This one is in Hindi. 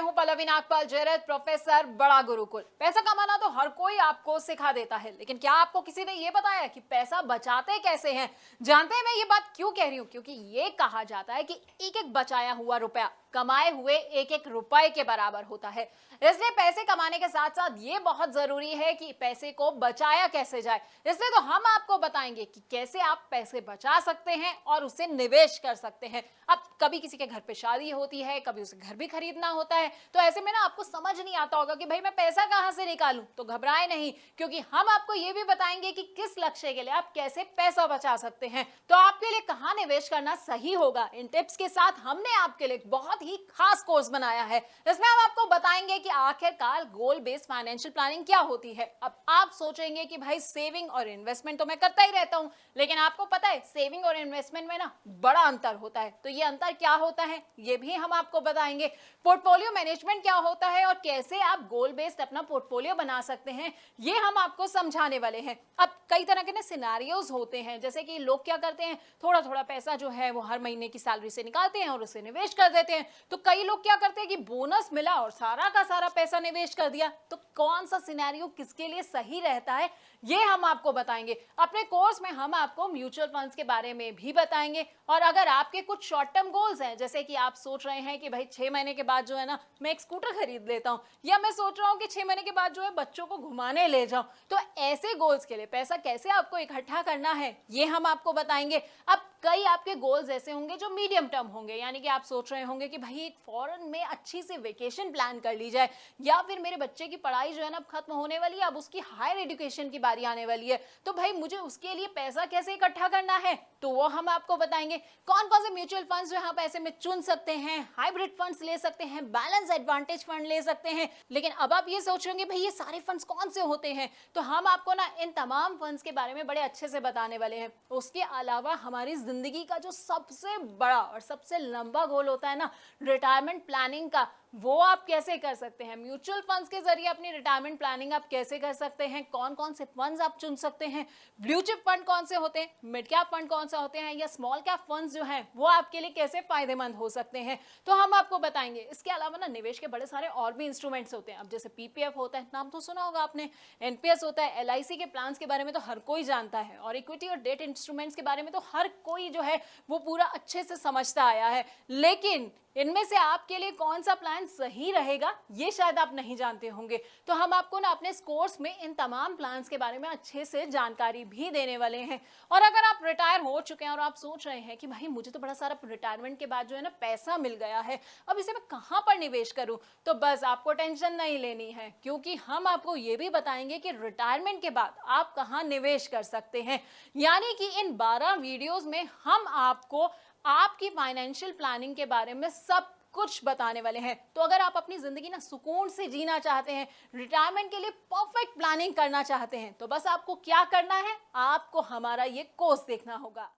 हूं पल्लवी नागपाल जयरथ, प्रोफेसर बड़ा गुरुकुल। पैसा कमाना तो हर कोई आपको सिखा देता है, लेकिन क्या आपको किसी ने यह बताया कि पैसा बचाते कैसे हैं? जानते हैं मैं ये बात क्यों कह रही हूं? क्योंकि ये कहा जाता है कि एक एक बचाया हुआ रुपया कमाए हुए एक एक रुपए के बराबर होता है। इसलिए पैसे कमाने के साथ साथ ये बहुत जरूरी है कि पैसे को बचाया कैसे जाए। इसलिए तो हम आपको बताएंगे कि कैसे आप पैसे बचा सकते हैं और उसे निवेश कर सकते हैं। अब कभी किसी के घर पे शादी होती है, कभी उसे घर भी खरीदना होता है, तो ऐसे में ना आपको समझ नहीं आता होगा कि भाई मैं पैसा कहां से निकालूं। तो घबराए नहीं, क्योंकि हम आपको ये भी बताएंगे कि किस लक्ष्य के लिए आप कैसे पैसा बचा सकते हैं। तो आपके लिए कहां निवेश करना सही होगा, इन टिप्स के साथ हमने आपके लिए बहुत ही खास कोर्स बनाया है। इसमें हम आपको बताएंगे कि आखिरकार गोल बेस्ड फाइनेंशियल प्लानिंग क्या होती है। अब आप सोचेंगे कि भाई सेविंग और इन्वेस्टमेंट तो मैं करता ही रहता हूं, लेकिन आपको पता है सेविंग और इन्वेस्टमेंट में ना बड़ा अंतर होता है। तो ये अंतर क्या होता है ये भी हम आपको बताएंगे। पोर्टफोलियो मैनेजमेंट क्या होता है और कैसे आप गोल बेस्ड अपना पोर्टफोलियो बना सकते हैं, ये हम आपको समझाने वाले हैं। अब कई तरह के ना सिनेरियोज होते हैं, जैसे कि लोग क्या करते हैं, थोड़ा थोड़ा पैसा जो है वो हर महीने की सैलरी से निकालते हैं और उसे निवेश कर देते हैं। तो कई लोग क्या करते हैं कि बोनस मिला और सारा का सारा पैसा निवेश कर दिया। तो कौन सा सिनेरियो किसके लिए सही रहता है ये हम आपको बताएंगे। अपने कोर्स में हम आपको म्यूचुअल फंड्स के बारे में भी बताएंगे। और अगर आपके कुछ शॉर्ट टर्म गोल्स हैं, जैसे कि आप सोच रहे हैं कि भाई 6 महीने के बाद जो है ना मैं एक स्कूटर खरीद लेता हूं, या मैं सोच रहा हूं कि 6 महीने के बाद जो है बच्चों को घुमाने ले जाऊं, तो ऐसे गोल्स के लिए पैसा कैसे आपको इकट्ठा करना है ये हम आपको बताएंगे। अब कई आपके गोल्स ऐसे होंगे जो मीडियम टर्म होंगे, यानी कि आप सोच रहे होंगे कि भाई एक फॉरेन में अच्छी सी वेकेशन प्लान कर ली जाए, या फिर मेरे बच्चे की पढ़ाई जो है ना खत्म होने वाली है, अब उसकी हायर एजुकेशन की बारी आने वाली है, तो भाई मुझे उसके लिए पैसा कैसे इकट्ठा करना है, तो वो हम आपको बताएंगे। कौन कौन से म्यूचुअल फंड्स जो आप ऐसे में चुन सकते हैं, हाइब्रिड फंड्स ले सकते हैं, बैलेंस एडवांटेज फंड ले सकते हैं। लेकिन अब आप ये सोच रहे होंगे भाई ये सारे फंड्स कौन से होते हैं, तो हम आपको ना इन तमाम फंड्स के बारे में बड़े अच्छे से बताने वाले हैं। उसके अलावा हमारी जिंदगी का जो सबसे बड़ा और सबसे लंबा गोल होता है ना रिटायरमेंट प्लानिंग का, वो आप कैसे कर सकते हैं। म्यूचुअल फंड्स के जरिए अपनी रिटायरमेंट प्लानिंग आप कैसे कर सकते हैं, कौन कौन से फंड्स आप चुन सकते हैं, ब्लू चिप फंड कौन से होते हैं, मिड कैप फंड कौन से होते हैं, या स्मॉल कैप फंड्स जो हैं वो आपके लिए कैसे फायदेमंद हो सकते हैं, तो हम आपको बताएंगे। इसके अलावा ना निवेश के बड़े सारे और भी इंस्ट्रूमेंट्स होते हैं। अब जैसे पीपीएफ होता है, नाम तो सुना होगा आपने, एनपीएस होता है, एलआईसी के प्लान के बारे में तो हर कोई जानता है, और इक्विटी और डेट इंस्ट्रूमेंट्स के बारे में तो हर कोई जो है वो पूरा अच्छे से समझता आया है। लेकिन इनमें से आपके लिए कौन सा प्लान सही रहेगा ये शायद आप नहीं जानते होंगे। तो हम आपको ना अपने कोर्स में इन तमाम प्लान्स के बारे में अच्छे से जानकारी भी देने वाले हैं। और अगर आप रिटायर हो चुके हैं और आप सोच रहे हैं कि भाई मुझे तो बड़ा सारा रिटायरमेंट के बाद जो है ना पैसा मिल गया है, अब इसे मैं कहां पर निवेश करूं, तो बस आपको टेंशन नहीं लेनी है, क्योंकि हम आपको ये भी बताएंगे कि रिटायरमेंट के बाद आप कहां निवेश कर सकते हैं। यानी कि इन 12 वीडियोस में हम आपको आपकी फाइनेंशियल प्लानिंग के बारे में सब कुछ बताने वाले हैं। तो अगर आप अपनी जिंदगी ना सुकून से जीना चाहते हैं, रिटायरमेंट के लिए परफेक्ट प्लानिंग करना चाहते हैं, तो बस आपको क्या करना है, आपको हमारा ये कोर्स देखना होगा।